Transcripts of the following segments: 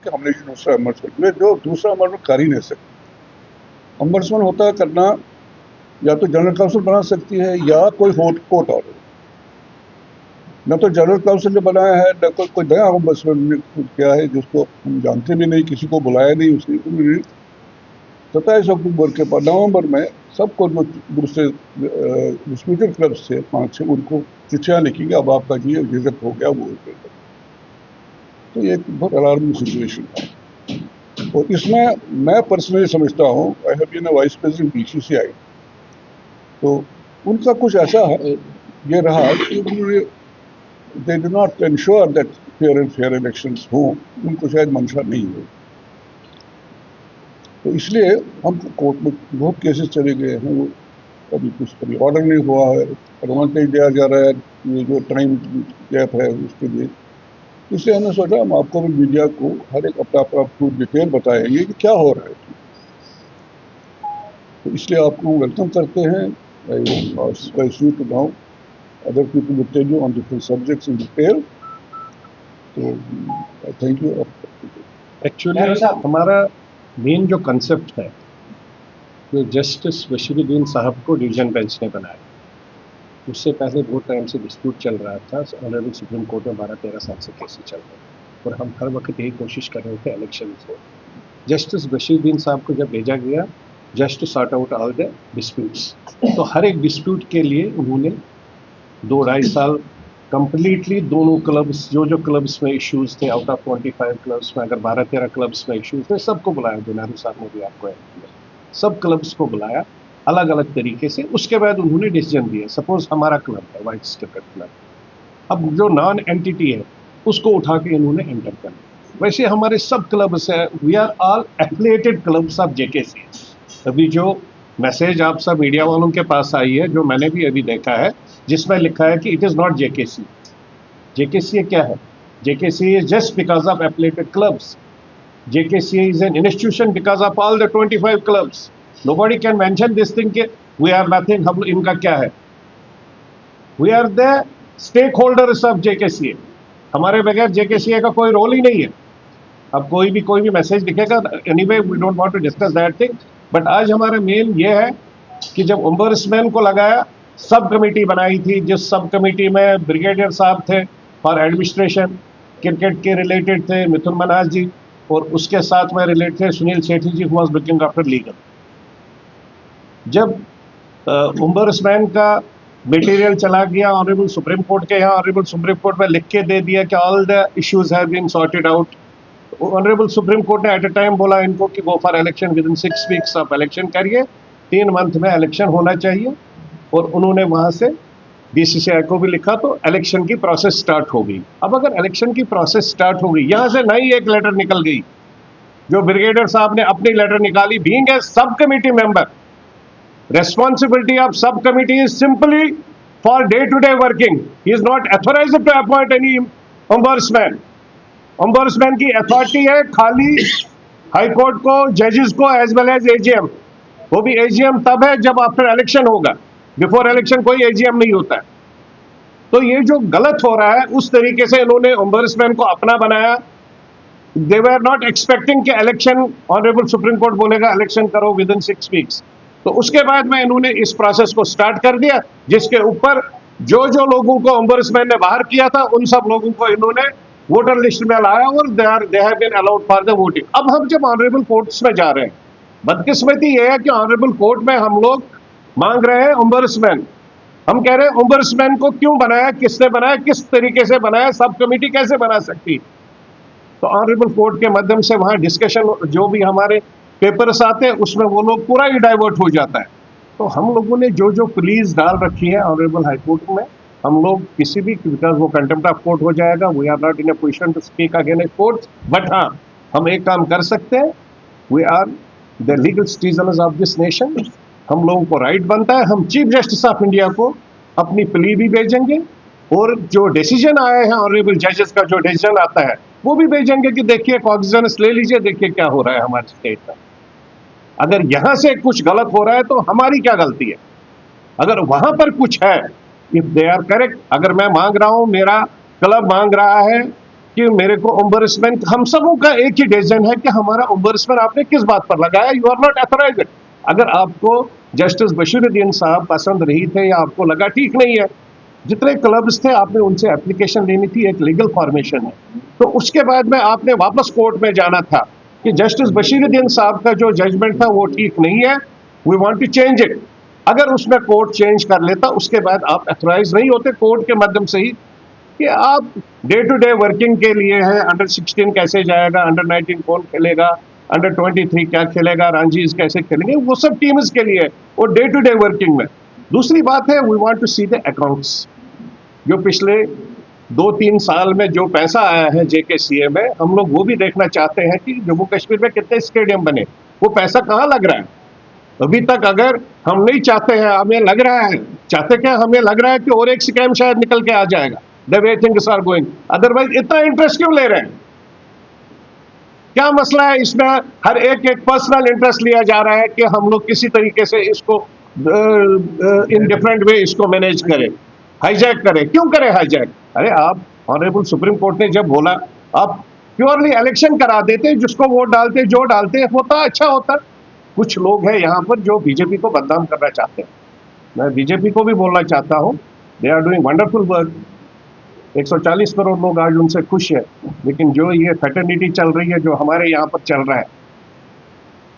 कि हमने ये दूसरा अम्बर्समैन, जो दूसरा अम्बर्समैन कर ही नहीं सकते। अम्बर्समैन होता है करना या तो जनरल काउंसिल बना सकती है या कोई कोर्ट ऑर्डर। न तो जनरल काउंसिल ने बनाया है, न कोई नया अम्बर्समैन ने खुद किया है, जिसको हम जानते भी नहीं, किसी को बुलाया नहीं। उसने 27 अक्टूबर के बाद नवंबर में सबको जो दूसरे डिस्प्यूटेड क्लब्स थे 5-6, उनको चिट्ठियां लिखी कि अब आपका ये रिजेक्ट हो गया, वो हो गया। तो ये एक बहुत अलार्मिंग सिचुएशन है। और इसमें मैं पर्सनली समझता हूँ, I have been a vice president BCCI, तो उनका कुछ ऐसा ये रहा कि उन्होंने they do not ensure that fair and fair elections हो, उनको शायद मंशा नहीं हो। तो इसलिए हम कोर्ट में बहुत केसेस चले गए हैं, वो कभी ऑर्डर नहीं हुआ है, एडवांटेज दिया जा रहा है ये जो टाइम गैप है उसके लिए। इसलिए हमने सोचा हम आपको भी, मीडिया को, हर एक अपना पूरी डिटेल बताएंगे कि क्या हो रहा है। तो इसलिए आपको वेलकम करते हैं। Now other people will tell you on different subjects in detail. तो थैंक यू। एक्चुअली हमारा मेन जो कंसेप्ट है, जो जस्टिस बशीरुद्दीन साहब को डिवीजन बेंच ने बनाया, उससे पहले बहुत टाइम से डिस्प्यूट चल रहा था। ऑनरेबल सुप्रीम कोर्ट में 12-13 साल से केसेस चल रहे थे और हम हर वक्त यही कोशिश कर रहे थे इलेक्शन से। जस्टिस बशीरुद्दीन साहब को जब भेजा गया just to sort out all the disputes, तो हर एक डिस्प्यूट के लिए उन्होंने 2-2.5 साल कंप्लीटली दोनों क्लब्स, जो क्लब्स में इश्यूज थे, आउट ऑफ 25 क्लब्स में अगर 12-13 क्लब्स में इश्यूज थे, सबको बुलाया। नेहरू साहब ने भी आपको ऐड किया, सब क्लब्स को बुलाया अलग अलग तरीके से। उसके बाद उन्होंने डिसीजन दिया। सपोज हमारा क्लब है व्हाइट्स क्रिकेट क्लब, अब जो नॉन एंटिटी है उसको उठा के इन्होंने एंटर कर दिया। वैसे हमारे सब क्लब्स है, we are all affiliated clubs of JKC. अभी जो मैसेज आप सब मीडिया वालों के पास आई है, जो मैंने भी अभी देखा है, जिसमें लिखा है कि it is not JKC. JKC क्या है? JKC is just because of affiliated clubs. JKC is an institution because of all the 25 clubs. Nobody can mention this thing कि we are nothing. हम इनका क्या है? We are the stakeholders of JKCA. हमारे बगैर JKCA का कोई role ही नहीं है। अब कोई भी मैसेज दिखेगा, anyway we don't want to discuss that thing. But आज हमारा मेन ये है कि जब ओम्बर्समैन को लगाया, सब कमेटी बनाई थी, जिस सब कमेटी में ब्रिगेडियर साहब थे फॉर एडमिनिस्ट्रेशन, क्रिकेट के रिलेटेड थे मिथुन मन्हास जी, और उसके साथ में रिलेटेड थे Sunil Sethi ji, who was looking after legal. जब ओम्बर्समैन का मटेरियल चला गया ऑनरेबल सुप्रीम कोर्ट के यहाँ, ऑनरेबल सुप्रीम कोर्ट में लिख के दे दिया कि all the issues have been sorted out. Honourable Supreme Court ने एट अ टाइम बोला इनको कि go for election, within 6 weeks आप इलेक्शन करिए, 3 मंथ में इलेक्शन होना चाहिए। और उन्होंने वहां से बीसीसीआई को भी लिखा, तो इलेक्शन की प्रोसेस स्टार्ट हो गई। अब अगर इलेक्शन की प्रोसेस स्टार्ट हो गई, यहां से नई एक लेटर निकल गई, जो ब्रिगेडियर साहब ने अपनी लेटर निकाली, बीइंग ए सब committee member, responsibility of subcommittee is simply for day-to-day working. He is not authorized to appoint any ombudsman. ombudsman की अथॉरिटी है खाली हाई कोर्ट को, जजेस को, एज वेल एज एजीएम। वो भी एजीएम तब है जब आफ्टर इलेक्शन होगा, बिफोर इलेक्शन कोई एजीएम नहीं होता है। तो ये जो गलत हो रहा है, उस तरीके से इन्होंने ombudsman को अपना बनाया। दे वर नॉट एक्सपेक्टिंग कि इलेक्शन, ऑनरेबल सुप्रीम कोर्ट बोलेगा इलेक्शन करो विद इन 6 वीक्स। तो उसके बाद में इन्होंने इस प्रोसेस को स्टार्ट कर दिया, जिसके ऊपर जो लोगों को ओम्बर्समैन ने बाहर किया था, उन सब लोगों को इन्होंने वोटर लिस्ट में लाया और they have been allowed for the voting. अब हम जब ऑनरेबल कोर्ट्स में जा रहे हैं, बदकिस्मती ये है कि ऑनरेबल कोर्ट में हम लोग मांग रहे हैं ओम्बर्समैन। हम कह रहे हैं ओम्बर्समैन को क्यों बनाया, किसने बनाया, किस तरीके से बनाया, सब कमेटी कैसे बना सकती। तो ऑनरेबल कोर्ट के माध्यम से वहां डिस्कशन, जो भी हमारे पेपर्स आते हैं, उसमें वो लोग पूरा ही डाइवर्ट हो जाता है। तो हम लोगों ने जो प्लीज डाल रखी है ऑनरेबल हाई कोर्ट में, हम लोग किसी भी, बिकॉज वो कंटेम्प्ट ऑफ कोर्ट हो जाएगा, we are not in a position to speak against court. But हाँ, हम एक काम कर सकते हैं, we are the legal citizens of this nation. हम लोगों को राइट बनता है, हम चीफ जस्टिस ऑफ इंडिया को अपनी प्ली भी भेजेंगे, और जो डिसीजन आए हैं ऑनरेबल जजेस का, जो डिसीजन आता है वो भी भेजेंगे कि देखिए कॉग्निजेंस ले लीजिए, देखिए क्या हो रहा है हमारे स्टेट में। अगर यहां से कुछ गलत हो रहा है तो हमारी क्या गलती है? अगर वहां पर कुछ है, इफ दे आर करेक्ट, अगर मैं मांग रहा हूं, मेरा क्लब मांग रहा है कि मेरे को ओम्बर्समैन, हम सबों का एक ही डिसीजन है कि हमारा ओम्बर्समैन आपने किस बात पर लगाया, यू आर नॉट अथोराइज्ड। अगर आपको जस्टिस बशीरुद्दीन साहब पसंद नहीं थे या आपको लगा ठीक नहीं है, जितने क्लब्स थे आपने उनसे एप्लीकेशन लेनी थी, एक लीगल फॉर्मेशन है, तो उसके बाद में आपने वापस कोर्ट में जाना था कि जस्टिस बशीरुद्दीन साहब का जो जजमेंट था वो ठीक नहीं है, we want to change it. अगर उसमें कोर्ट चेंज कर लेता, उसके बाद आप अथोराइज नहीं होते कोर्ट के माध्यम से ही कि आप डे टू डे वर्किंग के लिए है, अंडर 16 कैसे जाएगा, अंडर 19 कौन खेलेगा, अंडर 23 क्या खेलेगा, रांझीज कैसे खेलेंगे, वो सब टीम्स के लिए, वो डे टू डे वर्किंग में। दूसरी बात है, we want to see the accounts. जो पिछले 2-3 साल में जो पैसा आया है जेकेसीए में, हम लोग वो भी देखना चाहते हैं कि जम्मू कश्मीर में कितने स्टेडियम बने, वो पैसा कहाँ लग रहा है। अभी तक अगर हम नहीं चाहते हैं, हमें लग रहा है, चाहते क्या, हमें लग रहा है कि और एक स्कैम शायद निकल के आ जाएगा, the way things are going. Otherwise इतना इंटरेस्ट क्यों ले रहे हैं, क्या मसला है इसमें? हर एक पर्सनल इंटरेस्ट लिया जा रहा है कि हम लोग किसी तरीके से इसको इन डिफरेंट वे इसको मैनेज करें, हाईजैक करें। क्यों करें हाईजैक? अरे आप, ऑनरेबल सुप्रीम कोर्ट ने जब बोला, आप प्योरली इलेक्शन करा देते, जिसको वोट डालते, जो डालते होता, अच्छा होता। कुछ लोग हैं यहाँ पर जो बीजेपी को बदनाम करना चाहते हैं। मैं बीजेपी को भी बोलना चाहता हूँ, they are doing wonderful work, 140 crore लोग आज उनसे खुश है, लेकिन जो ये फैटर्निटी चल रही है, जो हमारे यहाँ पर चल रहा है,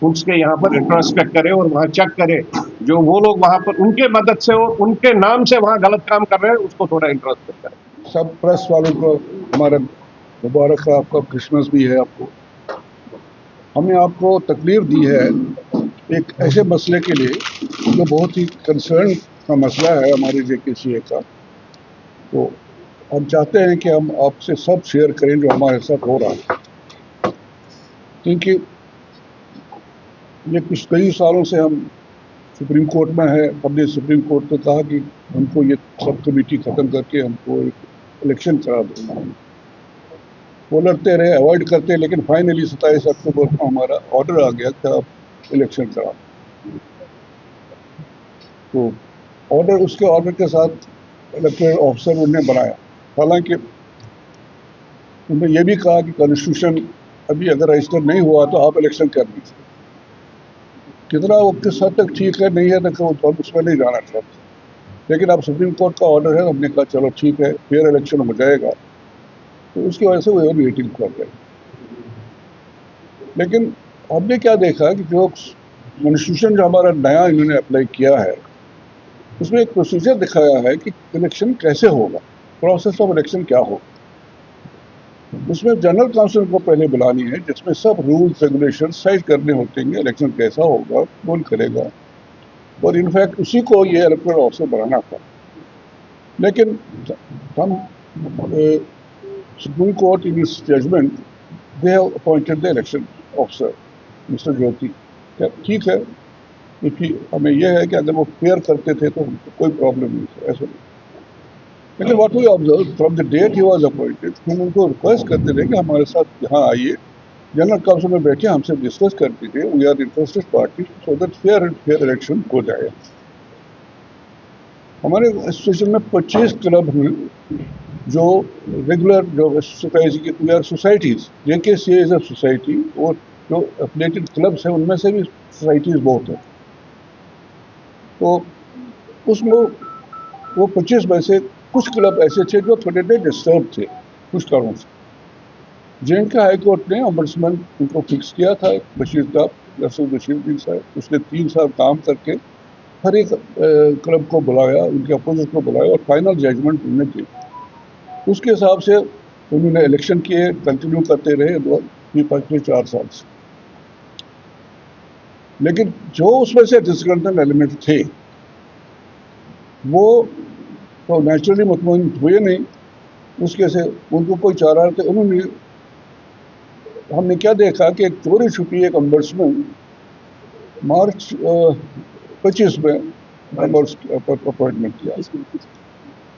उसके यहाँ पर इंट्रोस्पेक्ट करे और वहाँ चेक करे, जो वो लोग वहाँ पर उनके मदद से, उनके नाम से वहाँ गलत काम कर रहे हैं, उसको थोड़ा इंट्रोस्पेक्ट करें। सब प्रेस वालों को हमारा मुबारक है, आपका क्रिसमस भी है आपको। हमने आपको तकलीफ दी है एक ऐसे मसले के लिए जो बहुत ही कंसर्न का मसला है हमारे जेकेसीए का। तो हम चाहते हैं कि हम आपसे सब शेयर करें जो हमारे साथ हो रहा है, क्योंकि ये कुछ कई सालों से हम सुप्रीम कोर्ट में है। हमने सुप्रीम कोर्ट को कहा कि हमको ये सब कमेटी ख़त्म करके हमको एक इलेक्शन करा दो। वो लड़ते रहे, अवॉइड करते, लेकिन फाइनली 27 अक्टूबर को हमारा ऑर्डर आ गया कि आप इलेक्शन करा। तो ऑर्डर, उसके ऑर्डर के साथ इलेक्टोरल ऑफिसर उन्हें बनाया। हालांकि उन्होंने ये भी कहा कि कॉन्स्टिट्यूशन अभी अगर रजिस्टर नहीं हुआ तो आप इलेक्शन कर दीजिए। कितना वो किस हद तक ठीक है नहीं है तो हम उसमें नहीं जाना चाहते, लेकिन अब सुप्रीम कोर्ट का ऑर्डर है, हमने कहा चलो ठीक है, फेयर इलेक्शन हो जाएगा। तो उसकी वजह से वो वेटिंग कर रहे हैं। लेकिन हमने क्या देखा कि जो कॉन्स्टिट्यूशन जो हमारा नया इन्होंने अप्लाई किया है, उसमें एक प्रोसीजर दिखाया है कि इलेक्शन कैसे होगा, प्रोसेस ऑफ इलेक्शन क्या होगा। उसमें जनरल काउंसिल को पहले बुलानी है, जिसमें सब रूल्स रेगुलेशन साइड करने होते हैं, इलेक्शन कैसा होगा, कौन करेगा, और इनफैक्ट उसी को ये इलेक्टोरल ऑफिसर बनाना था। लेकिन हम supreme Court in this judgement they have appointed the election officer mister Jyoti. क्या ठीक है, क्योंकि हमें यह है कि अगर वो फेयर करते थे तो कोई प्रॉब्लम नहीं था, ऐसा नहीं। लेकिन what we observe from the date he was appointed, हम उनको रिक्वेस्ट करते थे कि हमारे साथ यहाँ आइए, जनरल काउंसिल में बैठे, हमसे डिस्कस करते थे, we are interested party, so that fair and fair election हो जाए। हमारे एसोसिएशन में 25 क्लब हैं जो रेगुलर जो सोसाइटीज, जेकेसीए इज अ सोसाइटी, और जो एफिलिएटेड क्लब्स हैं उनमें से भी सोसाइटीज बहुत हैं। तो उसमें वो 25 में से कुछ क्लब ऐसे थे जो थोड़े देर डिस्टर्ब थे कुछ कारणों से, जिनका हाईकोर्ट ने ओम्बड्समैन उनको फिक्स किया था, जस्टिस बशीरुद्दीन साहब। उसने 3 साल काम करके हर एक क्लब को बुलाया, उनके अपोजिट को बुलाया और फाइनल जजमेंट उन्होंने दी। उसके हिसाब से उन्होंने इलेक्शन किए, कंटिन्यू करते रहे पिछले 4 साल से। लेकिन जो उसमें से डिसग्रंटल एलिमेंट थे वो तो नेचुरली मुतमईन हुए नहीं, उसके से उनको कोई चारा थे। उन्होंने, हमने क्या देखा कि एक चोरी छुपी एक ओम्बड्समैन मार्च 25 में अपॉइंटमेंट किया।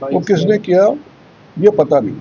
वो किसने किया ये पता नहीं।